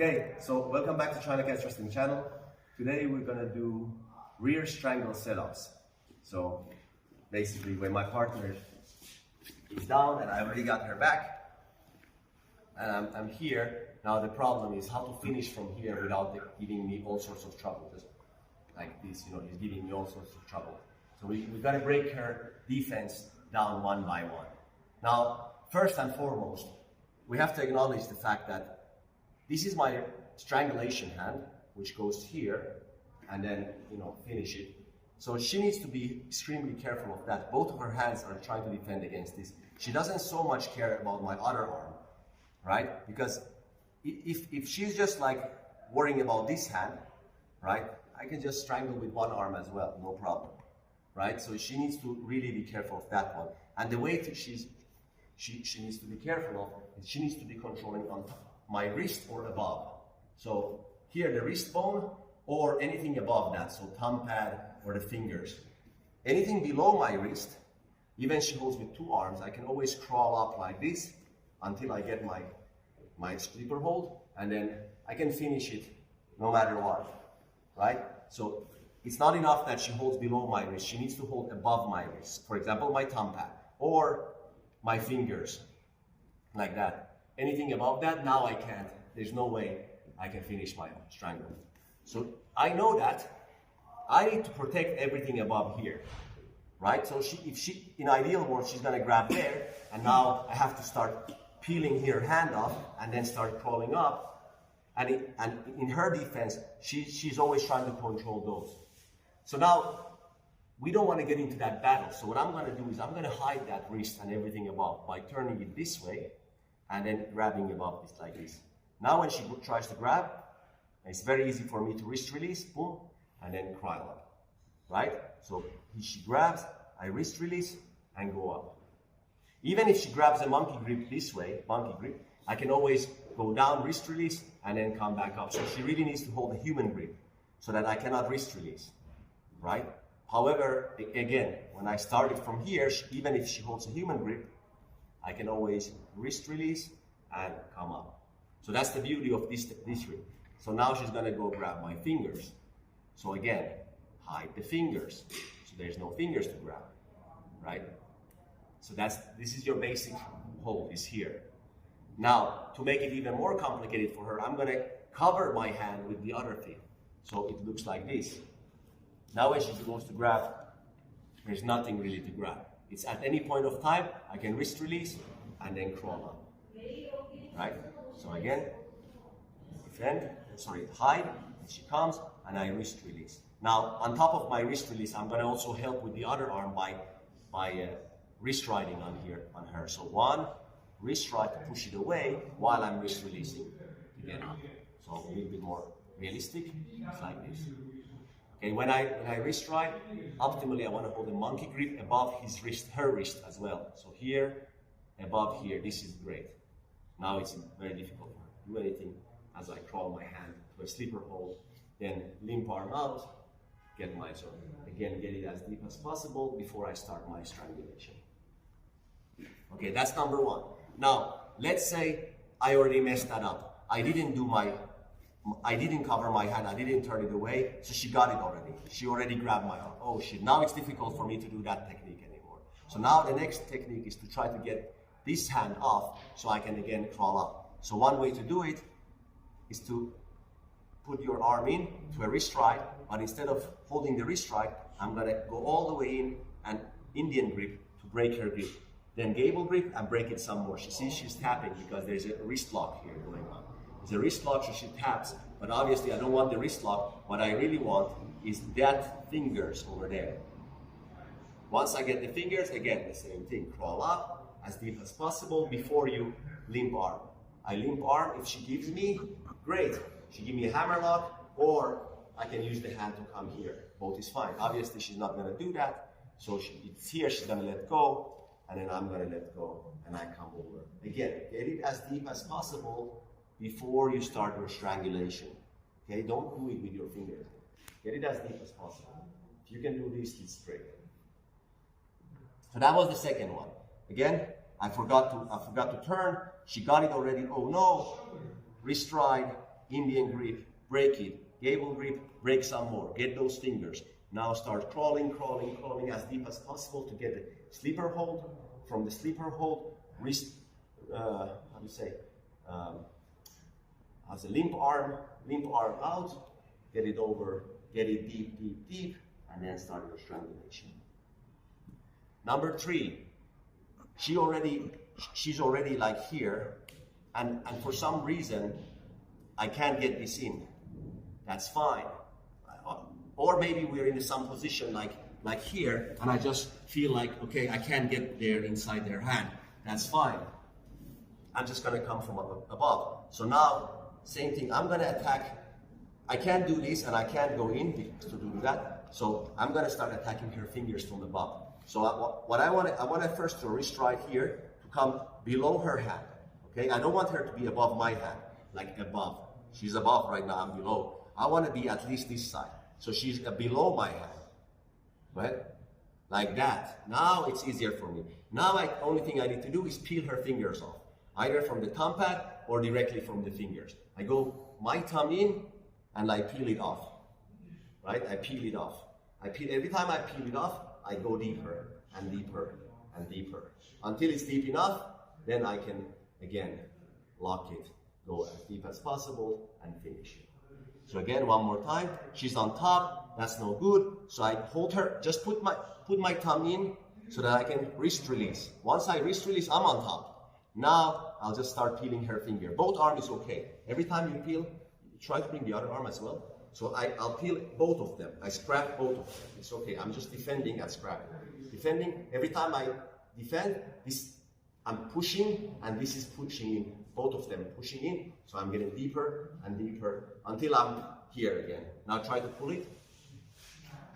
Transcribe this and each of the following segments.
Okay, so welcome back to China Cat's Wrestling channel. Today we're gonna do rear strangle setups. So basically when my partner is down and I already got her back and I'm here, now the problem is how to finish from here without giving me all sorts of trouble. Just like this, you know, he's giving me all sorts of trouble. So we gotta break her defense down one by one. Now, first and foremost, we have to acknowledge the fact that this is my strangulation hand, which goes here, and then, you know, finish it. So she needs to be extremely careful of that. Both of her hands are trying to defend against this. She doesn't so much care about my other arm, right? Because if she's just like worrying about this hand, right, I can just strangle with one arm as well, no problem, right? So she needs to really be careful of that one. And the way she needs to be careful of is she needs to be controlling on my wrist or above. So here the wrist bone or anything above that, so thumb pad or the fingers. Anything below my wrist, even she holds with two arms, I can always crawl up like this until I get my sleeper hold, and then I can finish it no matter what, right? So it's not enough that she holds below my wrist, she needs to hold above my wrist. For example, my thumb pad or my fingers, like that. Anything above that, now I can't. There's no way I can finish my strangle. So I know that I need to protect everything above here, right? So if she, in ideal world, she's gonna grab there, and now I have to start peeling her hand off and then start crawling up. And in her defense, she's always trying to control those. So now we don't want to get into that battle. So what I'm gonna do is I'm gonna hide that wrist and everything above by turning it this way and then grabbing above this like this. Now when she tries to grab, it's very easy for me to wrist release, boom, and then crawl up, right? So she grabs, I wrist release and go up. Even if she grabs a monkey grip this way, monkey grip, I can always go down, wrist release, and then come back up. So she really needs to hold a human grip so that I cannot wrist release, right? However, again, when I started from here, even if she holds a human grip, I can always wrist release and come up. So that's the beauty of this grip. So now she's gonna go grab my fingers. So again, hide the fingers. So there's no fingers to grab, right? So this is your basic hold, is here. Now, to make it even more complicated for her, I'm gonna cover my hand with the other thing. So it looks like this. Now when she goes to grab, there's nothing really to grab. It's at any point of time, I can wrist release and then crawl up, right? So again, hide, and she comes, and I wrist release. Now, on top of my wrist release, I'm gonna also help with the other arm by wrist riding on her. So one, wrist ride to push it away while I'm wrist releasing to get up. So a little bit more realistic, it's like this. Okay, when I wrist ride, optimally I want to hold a monkey grip above her wrist as well. So here, above here, this is great. Now it's very difficult to do anything as I crawl my hand to a sleeper hold, then limp arm out, get my zone. Again, get it as deep as possible before I start my strangulation. Okay, that's number one. Now, let's say I already messed that up. I didn't cover my hand, I didn't turn it away, so she got it already. She already grabbed my arm. Oh shit, now it's difficult for me to do that technique anymore. So now the next technique is to try to get this hand off so I can again crawl up. So one way to do it is to put your arm in to a wrist ride, but instead of holding the wrist ride, I'm gonna go all the way in and Indian grip to break her grip. Then gable grip and break it some more. She sees she's tapping because there's a wrist lock here going on. There's a wrist lock, so she taps, but obviously I don't want the wrist lock. What I really want is that fingers over there. Once I get the fingers, again, the same thing. Crawl up as deep as possible before you limp arm. I limp arm, if she gives me, great. She give me a hammer lock, or I can use the hand to come here. Both is fine. Obviously, she's not gonna do that. So it's here, she's gonna let go, and then I'm gonna let go, and I come over. Again, get it as deep as possible before you start your strangulation. Okay, don't do it with your fingers. Get it as deep as possible. If you can do this, it's great. So that was the second one. Again, I forgot to turn. She got it already. Oh no! Wrist ride, Indian grip, break it, gable grip, break some more, get those fingers. Now start crawling, crawling, crawling as deep as possible to get the sleeper hold. From the sleeper hold, wrist, how do you say, as a limp arm out, get it over, get it deep, deep, deep, and then start your strangulation. Number 3, she's already like here, and for some reason, I can't get this in. That's fine. Or maybe we're in some position like here, and I just feel like, okay, I can't get there inside their hand. That's fine. I'm just gonna come from above. So now, same thing, I'm gonna attack. I can't do this and I can't go in to do that. So I'm gonna start attacking her fingers from above. So what I want first to wrist right here to come below her hand. Okay, I don't want her to be above my hand, like above. She's above right now, I'm below. I want to be at least this side. So she's below my hand, right? Like that. Now it's easier for me. Now only thing I need to do is peel her fingers off, either from the thumb pad or directly from the fingers. I go my thumb in and I peel it off, right? I peel it off. Every time I peel it off, I go deeper and deeper and deeper until it's deep enough. Then I can again lock it, go as deep as possible and finish it. So again, one more time. She's on top. That's no good. So I hold her. Just put my thumb in so that I can wrist release. Once I wrist release, I'm on top. Now I'll just start peeling her finger. Both arms is okay. Every time you peel, try to bring the other arm as well. So I'll peel both of them. I scrap both of them. It's okay. I'm just defending and scrapping. Defending. Every time I defend, I'm pushing, and this is pushing in. Both of them pushing in. So I'm getting deeper and deeper until I'm here again. Now try to pull it.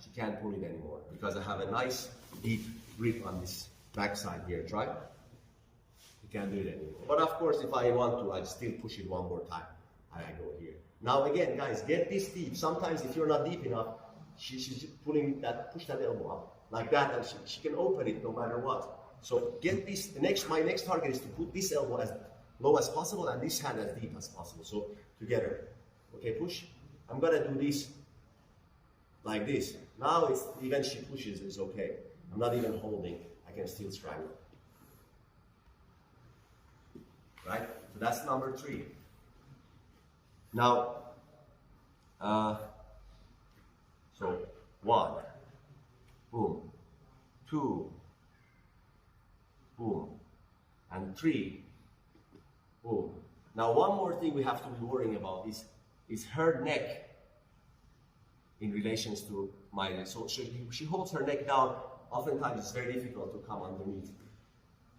She can't pull it anymore because I have a nice deep grip on this backside here. Try. You can't do it anymore. But of course, if I want to, I'll still push it one more time. I go here. Now again, guys, get this deep. Sometimes if you're not deep enough, she's pulling that, push that elbow up like that, and she can open it no matter what. So get this. My next target is to put this elbow as low as possible and this hand as deep as possible. So together. Okay, push. I'm gonna do this like this. Now even she pushes, it's okay. I'm not even holding. I can still strangle. Right? So that's number 3. Now, so 1, boom, 2, boom, and 3, boom. Now one more thing we have to be worrying about is her neck in relations to my, so she holds her neck down. Oftentimes it's very difficult to come underneath,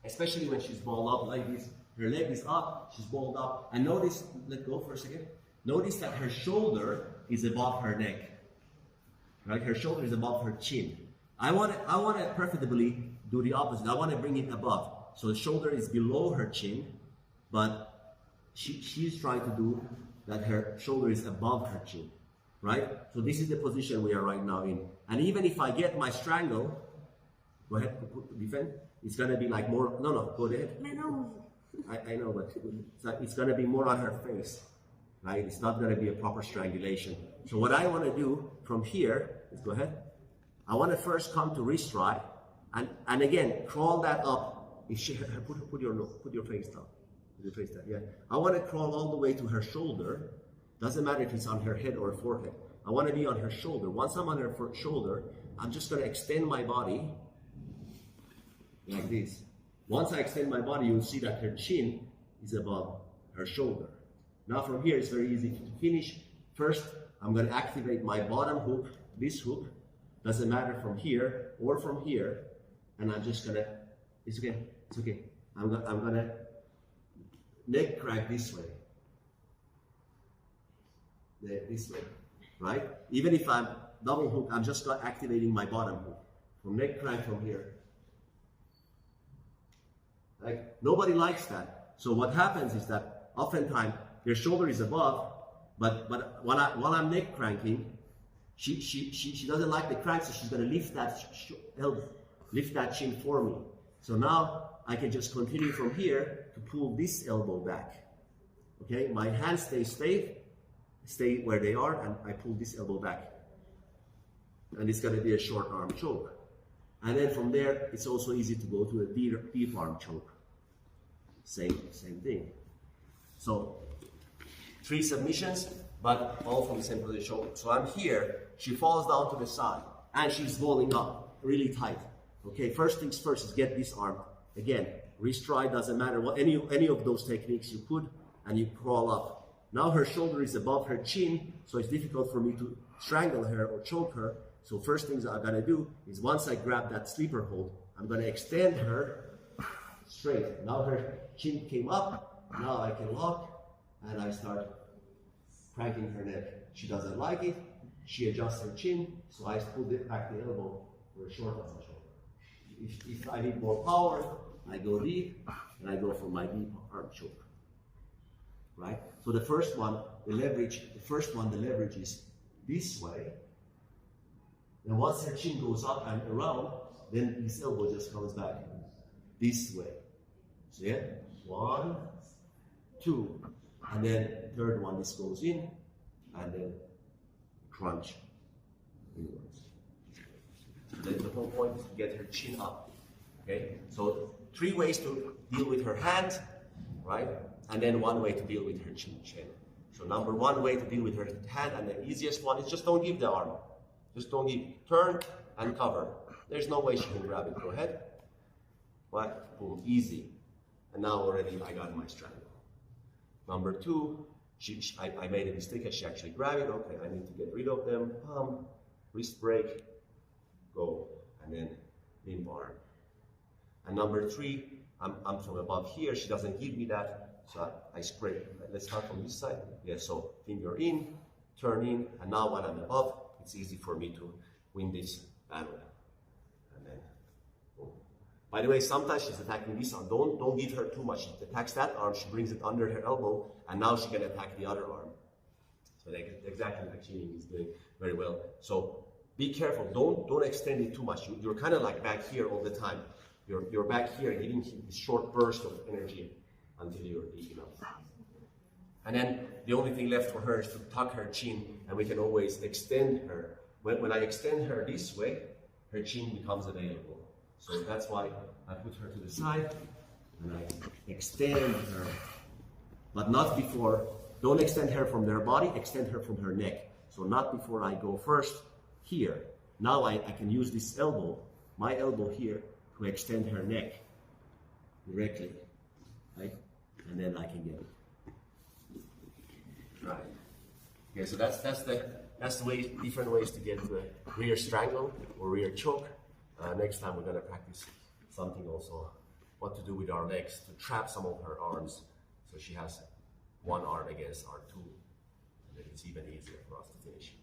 especially when she's balled up like this. Her leg is up, she's balled up, and notice, let go for a second. Notice that her shoulder is above her neck, right? Her shoulder is above her chin. I want to preferably do the opposite. I want to bring it above. So the shoulder is below her chin, but she's trying to do that her shoulder is above her chin, right? So this is the position we are right now in. And even if I get my strangle, go ahead, defend, it's going to be like more, no, go ahead. I know, but it's going to be more on her face, right? It's not going to be a proper strangulation. So what I want to do from here is, go ahead. I want to first come to wrist right, and again, crawl that up. If she, put your face down. Put your face down, yeah. I want to crawl all the way to her shoulder. Doesn't matter if it's on her head or forehead. I want to be on her shoulder. Once I'm on her shoulder, I'm just going to extend my body like this. Once I extend my body, you'll see that her chin is above her shoulder. Now from here, it's very easy to finish. First, I'm going to activate my bottom hook, this hook. Doesn't matter from here or from here. And I'm just going to, it's okay. I'm going to neck crank this way. This way, right? Even if I'm double hook, I'm just activating my bottom hook. From neck crank from here. Like, nobody likes that. So what happens is that oftentimes your shoulder is above, but while I'm neck cranking, she doesn't like the crank, so she's going to lift that chin for me. So now I can just continue from here to pull this elbow back. Okay, my hand stays straight, stay where they are, and I pull this elbow back. And it's going to be a short arm choke. And then from there, it's also easy to go to a deep arm choke. Same thing. So 3 submissions, but all from the same position. So I'm here, she falls down to the side, and she's rolling up really tight. Okay, first things first is get this arm. Again, wrist right, doesn't matter what, any of those techniques you could, and you crawl up. Now her shoulder is above her chin, so it's difficult for me to strangle her or choke her. So first things I'm gonna do is once I grab that sleeper hold, I'm gonna extend her straight. Now her chin came up, now I can lock, and I start cranking her neck. She doesn't like it, she adjusts her chin, so I pull back the elbow for a short arm choke. If I need more power, I go deep, and I go for my deep arm choke. Right? So the first one, the leverage is this way. And once her chin goes up and around, then this elbow just comes back this way. So yeah, 1, 2, and then third one, this goes in, and then crunch inwards. The whole point is to get her chin up. Okay, so 3 ways to deal with her hand, right? And then 1 way to deal with her chin. So number 1 way to deal with her hand, and the easiest one is just don't give the arm. Just don't give, turn and cover. There's no way she can grab it. Go ahead. What? Boom, easy. And now already I got my strangle. Number 2, I made a mistake. She actually grabbed it. Okay, I need to get rid of them. Palm, wrist break, go, and then limbo arm. And number 3, I'm from above here. She doesn't give me that, so I scrape. Let's start from this side. Yeah, so finger in, turn in, and now when I'm above, it's easy for me to win this battle. And then, boom. By the way, sometimes she's attacking this arm. Don't give her too much. She attacks that arm, she brings it under her elbow, and now she can attack the other arm. So exactly like Chini is doing very well. So be careful. Don't extend it too much. You're kind of like back here all the time. You're back here giving this short burst of energy until you're deep enough. And then the only thing left for her is to tuck her chin, and we can always extend her. When I extend her this way, her chin becomes available. So that's why I put her to the side, and I extend her. But not before, don't extend her from their body, extend her from her neck. So not before I go first here. Now I can use this elbow, my elbow here, to extend her neck directly, right? And then I can get it. Right. Okay, so that's the way, different ways to get the rear strangle or rear choke. Next time we're gonna practice something also, what to do with our legs to trap some of her arms, so she has 1 arm against our 2, and then it's even easier for us to finish.